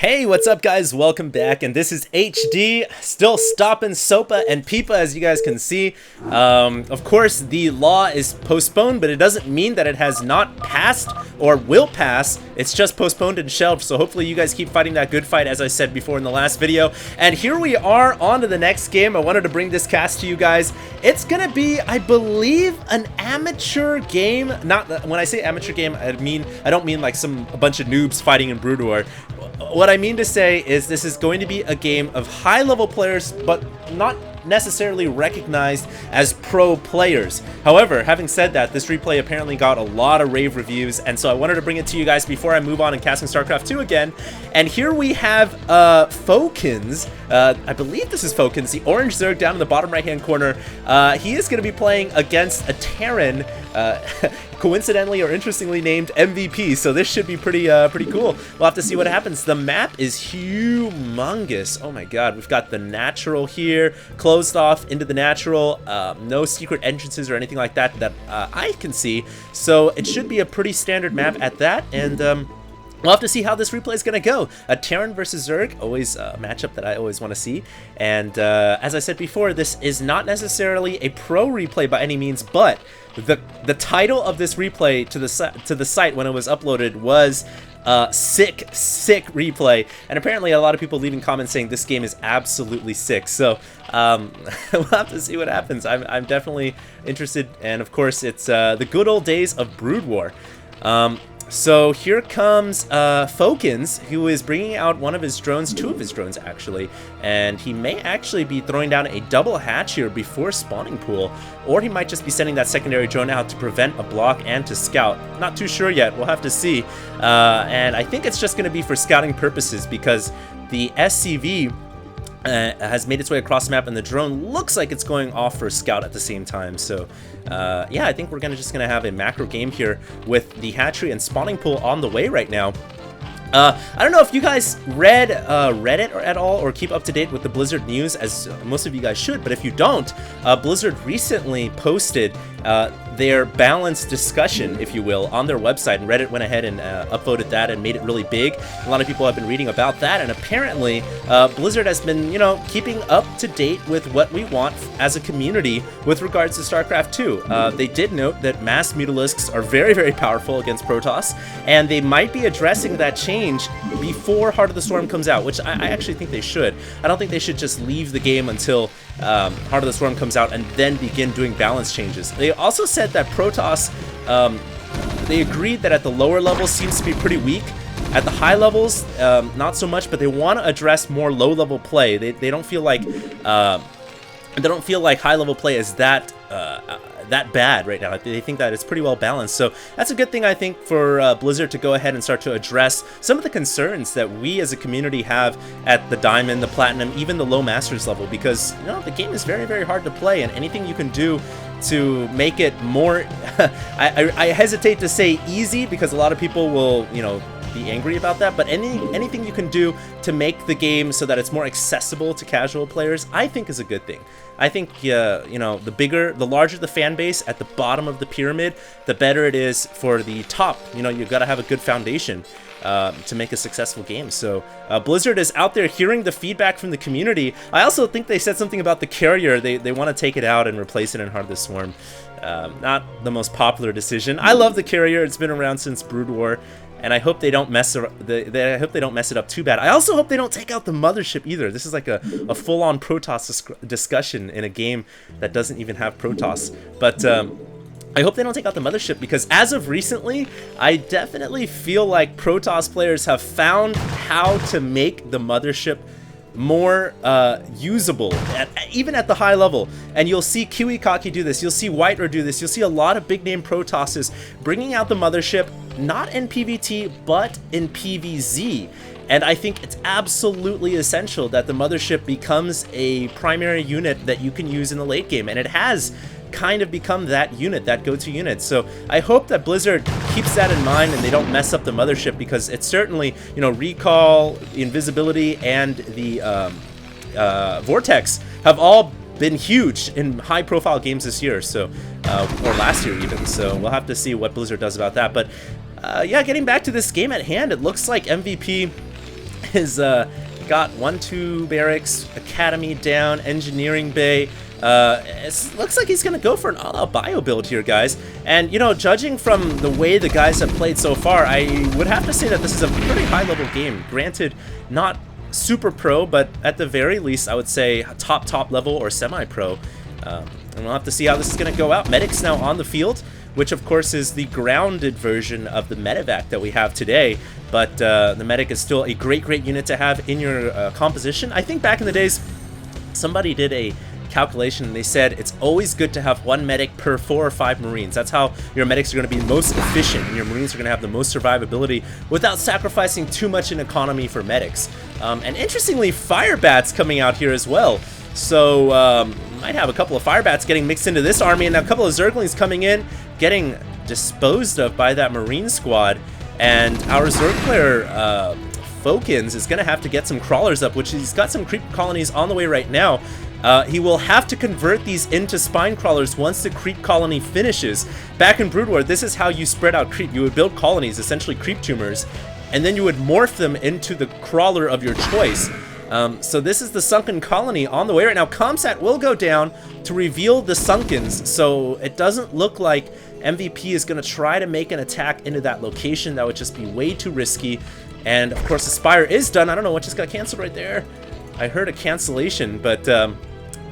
Hey, what's up guys? Welcome back, and this is HD, still stopping Sopa and Peepa, as you guys can see. Of course, the law is postponed, but it doesn't mean that it has not passed or will pass. It's just postponed and shelved, so hopefully you guys keep fighting that good fight, as I said before in the last video. And here we are, on to the next game. I wanted to bring this cast to you guys. It's gonna be, I believe, an amateur game. Not when I say amateur game, I don't mean like a bunch of noobs fighting in BroodWar. What I mean to say is this is going to be a game of high-level players, but not necessarily recognized as pro players. However, having said that, this replay apparently got a lot of rave reviews, and so I wanted to bring it to you guys before I move on and casting StarCraft 2 again. And here we have Fokins. I believe this is Fokins, the orange Zerg down in the bottom right-hand corner. He is going to be playing against a Terran, coincidentally or interestingly named MVP, so this should be pretty cool. We'll have to see what happens. The map is humongous. Oh my god, we've got the natural here, closed off into the natural, no secret entrances or anything like that that I can see, so it should be a pretty standard map at that. And we'll have to see how this replay is going to go. A Terran versus Zerg, always a matchup that I always want to see. And as I said before, this is not necessarily a pro replay by any means, but the title of this replay to the site when it was uploaded was sick replay, and apparently a lot of people leaving comments saying this game is absolutely sick. So we'll have to see what happens. I'm definitely interested, and of course it's the good old days of BroodWar. So here comes Fokins, who is bringing out one of his drones, two of his drones actually, and he may actually be throwing down a double hatch here before spawning pool, or he might just be sending that secondary drone out to prevent a block and to scout. Not too sure yet, we'll have to see. And I think it's just going to be for scouting purposes, because the SCV has made its way across the map, and the drone looks like it's going off for a scout at the same time. So yeah, I think we're just gonna have a macro game here with the hatchery and spawning pool on the way right now. I don't know if you guys read Reddit at all or keep up to date with the Blizzard news, as most of you guys should, but if you don't, Blizzard recently posted their balanced discussion, if you will, on their website, and Reddit went ahead and upvoted that and made it really big. A lot of people have been reading about that, and apparently Blizzard has been, keeping up to date with what we want as a community with regards to StarCraft 2. They did note that mass mutalisks are very, very powerful against Protoss, and they might be addressing that change before Heart of the Storm comes out, which I actually think they should. I don't think they should just leave the game until Heart of the Storm comes out and then begin doing balance changes. They also said that Protoss, they agreed that at the lower levels seems to be pretty weak. At the high levels, not so much, but they want to address more low-level play. They don't feel like high-level play is that bad right now. They think that it's pretty well balanced. So that's a good thing, I think, for Blizzard to go ahead and start to address some of the concerns that we as a community have at the Diamond, the Platinum, even the low Masters level, because the game is very, very hard to play, and anything you can do to make it more I hesitate to say easy, because a lot of people will be angry about that, but anything you can do to make the game so that it's more accessible to casual players, I think is a good thing. I think the larger the fan base at the bottom of the pyramid, the better it is for the top. You've got to have a good foundation to make a successful game. So Blizzard is out there hearing the feedback from the community. I also think they said something about the carrier. They want to take it out and replace it in Heart of the Swarm. Not the most popular decision. I love the carrier. It's been around since BroodWar, and I hope they don't mess it up too bad. I also hope they don't take out the mothership either. This is like a full-on Protoss discussion in a game that doesn't even have Protoss. But I hope they don't take out the mothership, because as of recently, I definitely feel like Protoss players have found how to make the mothership more usable, even at the high level. And you'll see Kiwikaki do this, you'll see Whiter do this, you'll see a lot of big name Protosses bringing out the mothership, not in PvT, but in PvZ. And I think it's absolutely essential that the mothership becomes a primary unit that you can use in the late game, and it has kind of become that unit, that go-to unit. So I hope that Blizzard keeps that in mind and they don't mess up the mothership, because it's certainly, recall, invisibility, and the vortex have all been huge in high-profile games this year, so or last year even. So we'll have to see what Blizzard does about that. But yeah, getting back to this game at hand, it looks like MVP is got 1-2 barracks, academy down, engineering bay. It looks like he's going to go for an all-out bio build here, guys. And, you know, judging from the way the guys have played so far, I would have to say that this is a pretty high-level game. Granted, not super pro, but at the very least, I would say top level or semi-pro. And we'll have to see how this is going to go out. Medic's now on the field, which of course is the grounded version of the medevac that we have today. But the medic is still a great unit to have in your composition. I think back in the days, somebody did a calculation and they said it's always good to have 1 medic per 4 or 5 marines. That's how your medics are going to be most efficient and your marines are going to have the most survivability without sacrificing too much in economy for medics. And interestingly, fire bats coming out here as well. So might have a couple of fire bats getting mixed into this army, and a couple of zerglings coming in, getting disposed of by that marine squad. And our Zerg player Fokins is going to have to get some crawlers up, which he's got some creep colonies on the way right now. He will have to convert these into spine crawlers once the creep colony finishes. Back in BroodWar, this is how you spread out creep. You would build colonies, essentially creep tumors, and then you would morph them into the crawler of your choice. So this is the sunken colony on the way right now. Comsat will go down to reveal the sunkens, so it doesn't look like MVP is going to try to make an attack into that location. That would just be way too risky. And of course the Spire is done. I don't know what just got canceled right there. I heard a cancellation, but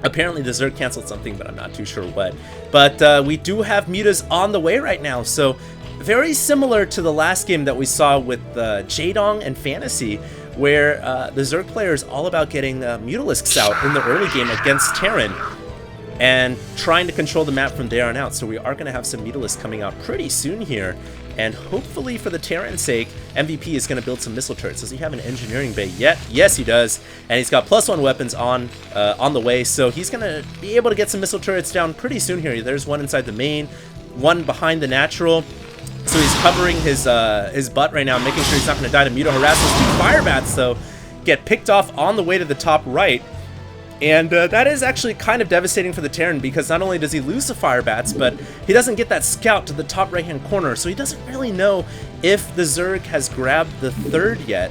apparently the Zerg canceled something, but I'm not too sure what. But we do have mutas on the way right now, so very similar to the last game that we saw with Jaedong and Fantasy, where the Zerg player is all about getting Mutalisks out in the early game against Terran and trying to control the map from there on out. So we are going to have some Mutalisks coming out pretty soon here. And hopefully for the Terran's sake, MVP is going to build some missile turrets. Does he have an engineering bay yet? Yes, he does. And he's got +1 weapons on the way. So he's going to be able to get some missile turrets down pretty soon here. There's one inside the main, one behind the natural. So he's covering his butt right now, making sure he's not going to die to Muta Harass. Those 2 fire bats, though, get picked off on the way to the top right. And that is actually kind of devastating for the Terran, because not only does he lose the fire bats, but he doesn't get that scout to the top right-hand corner. So he doesn't really know if the Zerg has grabbed the 3rd yet.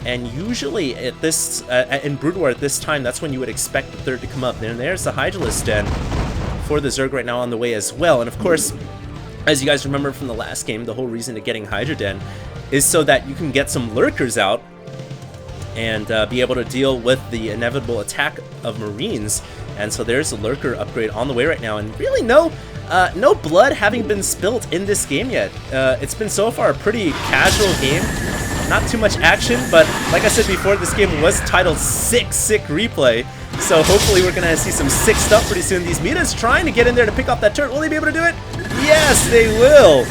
And usually at this in BroodWar at this time, that's when you would expect the 3rd to come up. And there's the Hydralisk Den for the Zerg right now on the way as well. And of course, as you guys remember from the last game, the whole reason to getting Hydra Den is so that you can get some lurkers out and be able to deal with the inevitable attack of Marines. And so there's a lurker upgrade on the way right now, and really no blood having been spilt in this game yet. It's been so far a pretty casual game, not too much action, but like I said before, this game was titled Sick Replay, so hopefully we're gonna see some sick stuff pretty soon. These Mutas trying to get in there to pick off that turret. Will they be able to do it? Yes, they will.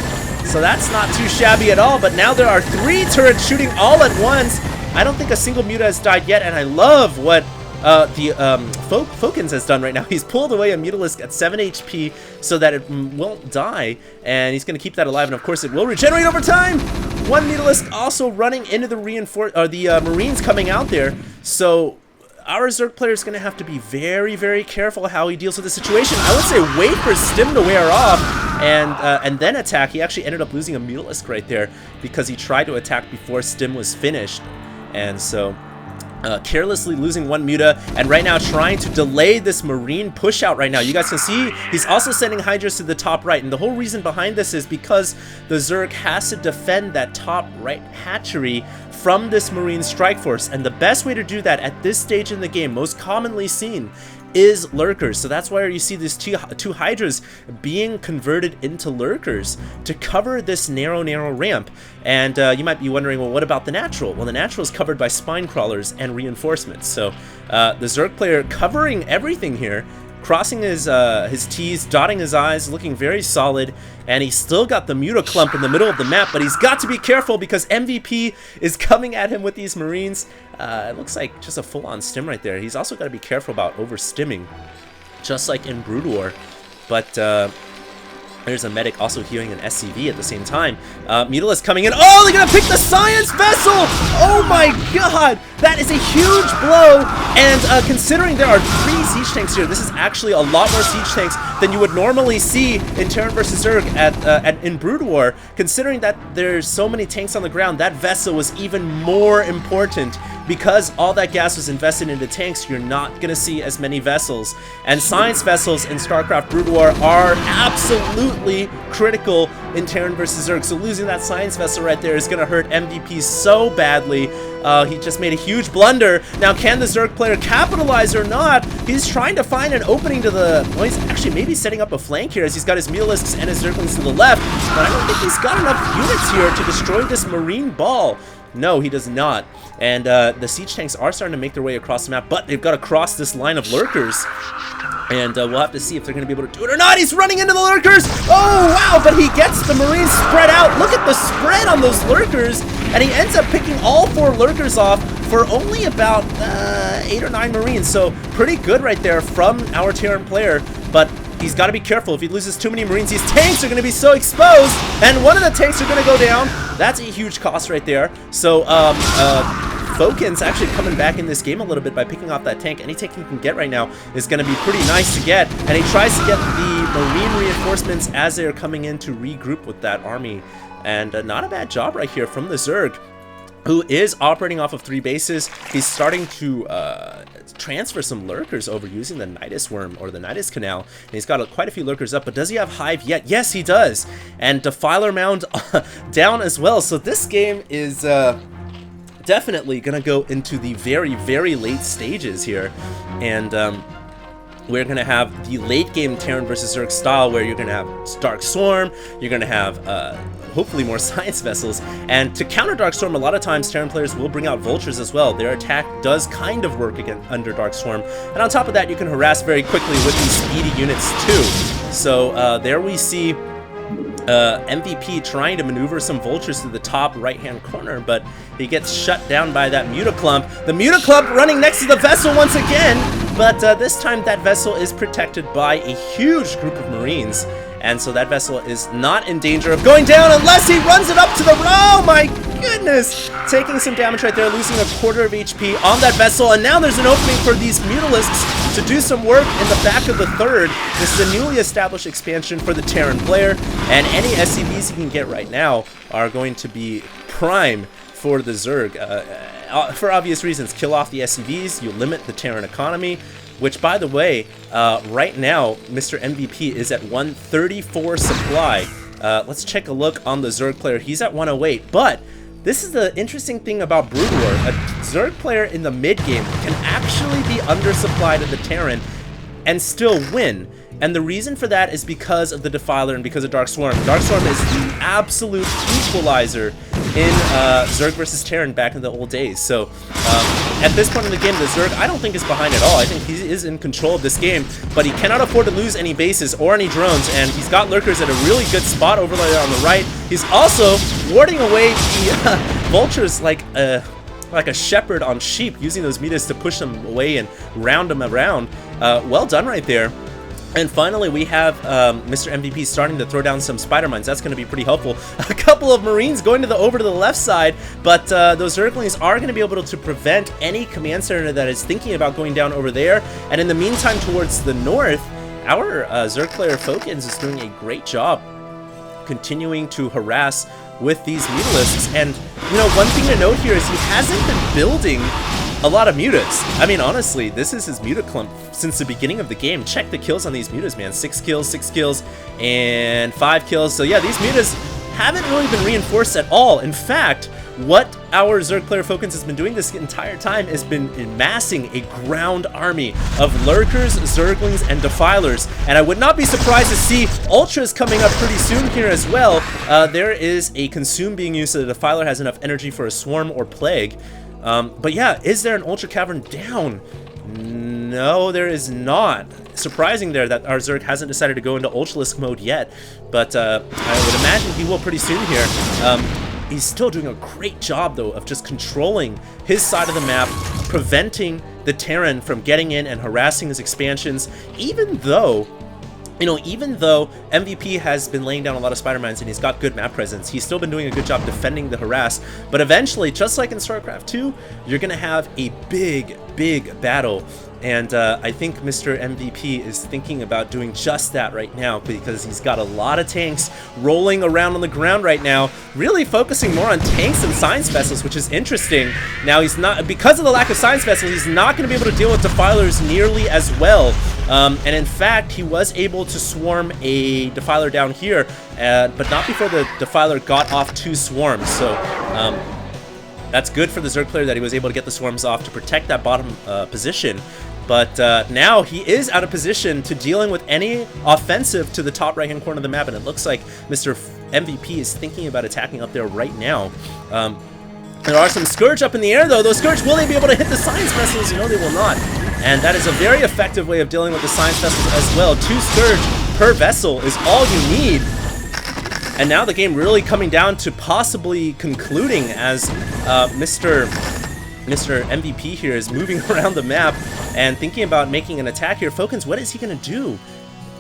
So that's not too shabby at all, but now there are 3 turrets shooting all at once. I don't think a single Muta has died yet, and I love what Fokins has done right now. He's pulled away a Mutalisk at 7 HP so that it won't die, and he's going to keep that alive, and of course it will regenerate over time. 1 Mutalisk also running into the Marines coming out there, so our Zerg player is going to have to be very careful how he deals with the situation. I would say wait for Stim to wear off and then attack. He actually ended up losing a Mutalisk right there because he tried to attack before Stim was finished. And so carelessly losing 1 Muta, and right now trying to delay this Marine push out right now. You guys can see he's also sending Hydras to the top right, and the whole reason behind this is because the Zerg has to defend that top right hatchery from this Marine strike force, and the best way to do that at this stage in the game, most commonly seen, is lurkers. So that's why you see these two Hydras being converted into lurkers to cover this narrow ramp. And you might be wondering, well, what about the natural? Well, the natural is covered by spine crawlers and reinforcements. So the Zerg player covering everything here, crossing his T's, dotting his I's, looking very solid, and he's still got the Muta clump in the middle of the map, but he's got to be careful because MVP is coming at him with these Marines. It looks like just a full-on stim right there. He's also got to be careful about over-stimming, just like in BroodWar. But There's a medic also healing an SCV at the same time. Mutalisk coming in. Oh, they're gonna pick the science vessel! Oh my god! That is a huge blow! And considering there are 3 siege tanks here, this is actually a lot more siege tanks than you would normally see in Terran vs. Zerg in BroodWar. Considering that there's so many tanks on the ground, that vessel was even more important. Because all that gas was invested into tanks, you're not gonna see as many vessels. And science vessels in StarCraft BroodWar are absolutely critical in Terran vs. Zerg. So losing that science vessel right there is gonna hurt MVP so badly. He just made a huge blunder. Now, can the Zerg player capitalize or not? He's trying to find an opening to the... Well, he's actually maybe setting up a flank here as he's got his Mutalisks and his Zerglings to the left. But I don't think he's got enough units here to destroy this Marine ball. No, he does not. And the siege tanks are starting to make their way across the map, but they've got to cross this line of lurkers. And we'll have to see if they're going to be able to do it or not. He's running into the lurkers. Oh, wow, but he gets the Marines spread out. Look at the spread on those lurkers. And he ends up picking all 4 lurkers off for only about 8 or 9 Marines. So pretty good right there from our Terran player. But he's got to be careful. If he loses too many Marines, these tanks are going to be so exposed. And one of the tanks are going to go down. That's a huge cost right there. So, Fokin's actually coming back in this game a little bit by picking off that tank. Any tank he can get right now is going to be pretty nice to get. And he tries to get the Marine reinforcements as they're coming in to regroup with that army. And not a bad job right here from the Zerg, who is operating off of 3 bases. He's starting to transfer some lurkers over using the Nidus Worm or the Nidus Canal. And he's got quite a few lurkers up, but does he have Hive yet? Yes, he does. And Defiler Mound down as well. So this game is definitely going to go into the very, very late stages here. And we're going to have the late game Terran vs. Zerg style where you're going to have Dark Swarm, you're going to have hopefully more science vessels, and to counter Dark Storm, a lot of times Terran players will bring out Vultures as well. Their attack does kind of work again under Dark Storm, and on top of that you can harass very quickly with these speedy units too. So there we see MVP trying to maneuver some Vultures to the top right-hand corner, but he gets shut down by that Mutaclump. The Mutaclump running next to the vessel once again, but this time that vessel is protected by a huge group of Marines, and so that vessel is not in danger of going down unless he runs it up to the... Oh my goodness! Taking some damage right there, losing 1/4 of HP on that vessel, and now there's an opening for these Mutalisks to do some work in the back of the 3rd. This is a newly established expansion for the Terran player, and any SCVs he can get right now are going to be prime for the Zerg. For obvious reasons, kill off the SCVs, you limit the Terran economy, which, by the way, right now, Mr. MVP is at 134 supply. Let's check a look on the Zerg player. He's at 108, but this is the interesting thing about BroodWar. A Zerg player in the mid-game can actually be undersupplied at the Terran and still win. And the reason for that is because of the Defiler and because of Dark Swarm. Dark Swarm is the absolute equalizer in Zerg versus Terran back in the old days. So at this point in the game, the Zerg I don't think is behind at all. I think he is in control of this game, but he cannot afford to lose any bases or any drones, and he's got lurkers at a really good spot over there on the right. He's also warding away the Vultures like a shepherd on sheep, using those meters to push them away and round them around. Well done right there. And finally, we have Mr. MVP starting to throw down some spider mines. That's going to be pretty helpful. A couple of Marines going over to the left side, but those Zerglings are going to be able to prevent any command center that is thinking about going down over there. And in the meantime, towards the north, our Zerg player Fokins is doing a great job continuing to harass with these Mutalisks. And, you know, one thing to note here is he hasn't been building a lot of mutas. I mean, honestly, this is his Mutaclump since the beginning of the game. Check the kills on these mutas, man. 6 kills, and 5 kills. So yeah, these mutas haven't really been reinforced at all. In fact, what our Zerg player Fokins has been doing this entire time has been amassing a ground army of Lurkers, Zerglings, and Defilers. And I would not be surprised to see Ultras coming up pretty soon here as well. There is a Consume being used so the Defiler has enough energy for a Swarm or Plague. But yeah, is there an Ultra Cavern down? No, there is not. Surprising there that our Zerg hasn't decided to go into Ultralisk mode yet, but I would imagine he will pretty soon here. He's still doing a great job, though, of just controlling his side of the map, preventing the Terran from getting in and harassing his expansions, even though you know, even though MVP has been laying down a lot of spider mines and he's got good map presence, he's still been doing a good job defending the harass. But eventually, just like in StarCraft 2, you're going to have a big battle. And I think Mr. MVP is thinking about doing just that right now, because he's got a lot of tanks rolling around on the ground right now, really focusing more on tanks than science vessels, which is interesting. Now he's not, because of the lack of science vessels, he's not going to be able to deal with defilers nearly as well. And in fact, he was able to swarm a defiler down here, but not before the defiler got off 2 swarms. So that's good for the Zerg player that he was able to get the swarms off to protect that bottom position. But now he is out of position to dealing with any offensive to the top right-hand corner of the map, and it looks like Mr. MVP is thinking about attacking up there right now. There are some Scourge up in the air, though. Those Scourge, will they be able to hit the Science Vessels? No, they will not. And that is a very effective way of dealing with the Science Vessels as well. 2 Scourge per vessel is all you need. And now the game really coming down to possibly concluding as Mr. MVP here is moving around the map and thinking about making an attack here. Fokins, what is he going to do?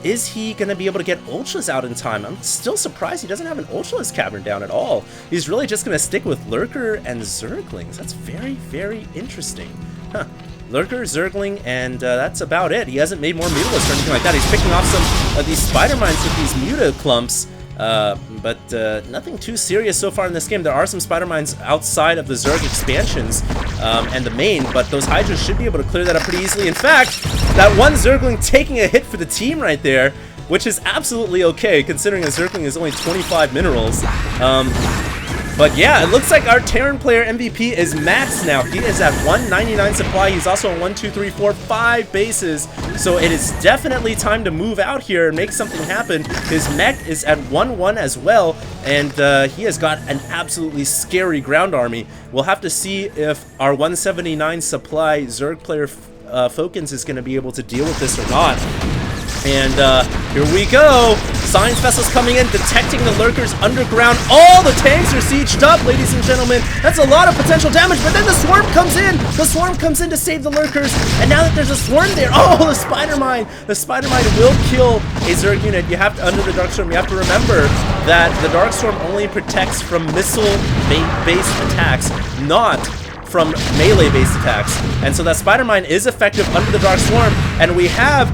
Is he going to be able to get Ultras out in time? I'm still surprised he doesn't have an Ultras Cavern down at all. He's really just going to stick with Lurker and Zerglings. That's very interesting. Huh. Lurker, Zergling, and that's about it. He hasn't made more Mutalisks or anything like that. He's picking off some of these Spider Mines with these Muta clumps. But nothing too serious so far in this game. There are some spider mines outside of the Zerg expansions and the main, but those Hydras should be able to clear that up pretty easily. In fact, that one Zergling taking a hit for the team right there, which is absolutely okay, considering a Zergling is only 25 minerals. But yeah, it looks like our Terran player MVP is maxed now. He is at 199 supply. He's also on 1, 2, 3, 4, 5 bases. So it is definitely time to move out here and make something happen. His mech is at 1-1 as well, and he has got an absolutely scary ground army. We'll have to see if our 179 supply Zerg player Fokins is going to be able to deal with this or not. And here we go. Science vessels coming in, detecting the Lurkers underground. All the tanks are sieged up, ladies and gentlemen. That's a lot of potential damage, but then the swarm comes in. The swarm comes in to save the Lurkers. And now that there's a swarm there, oh, the Spider Mine. The Spider Mine will kill a Zerg unit. You have to, under the Darkstorm, you have to remember that the Darkstorm only protects from missile-based attacks, not from melee-based attacks. And so that Spider Mine is effective under the Dark Swarm, and we have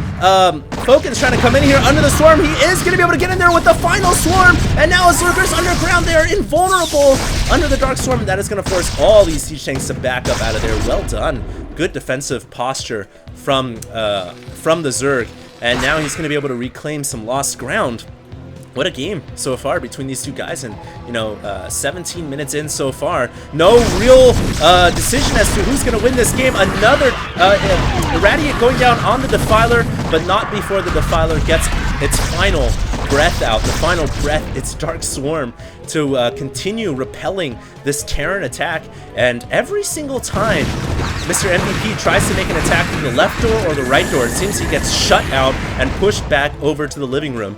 Fokins trying to come in here under the Swarm. He is going to be able to get in there with the final Swarm, and now as Lurkers underground, they are invulnerable under the Dark Swarm, and that is going to force all these siege tanks to back up out of there. Well done. Good defensive posture from the Zerg, and now he's going to be able to reclaim some lost ground. What a game so far between these two guys, and you know, 17 minutes in so far. No real decision as to who's going to win this game. Another Irradiate going down on the Defiler, but not before the Defiler gets its final breath out. The final breath, its Dark Swarm, to continue repelling this Terran attack. And every single time Mr. MVP tries to make an attack through the left door or the right door, it seems he gets shut out and pushed back over to the living room.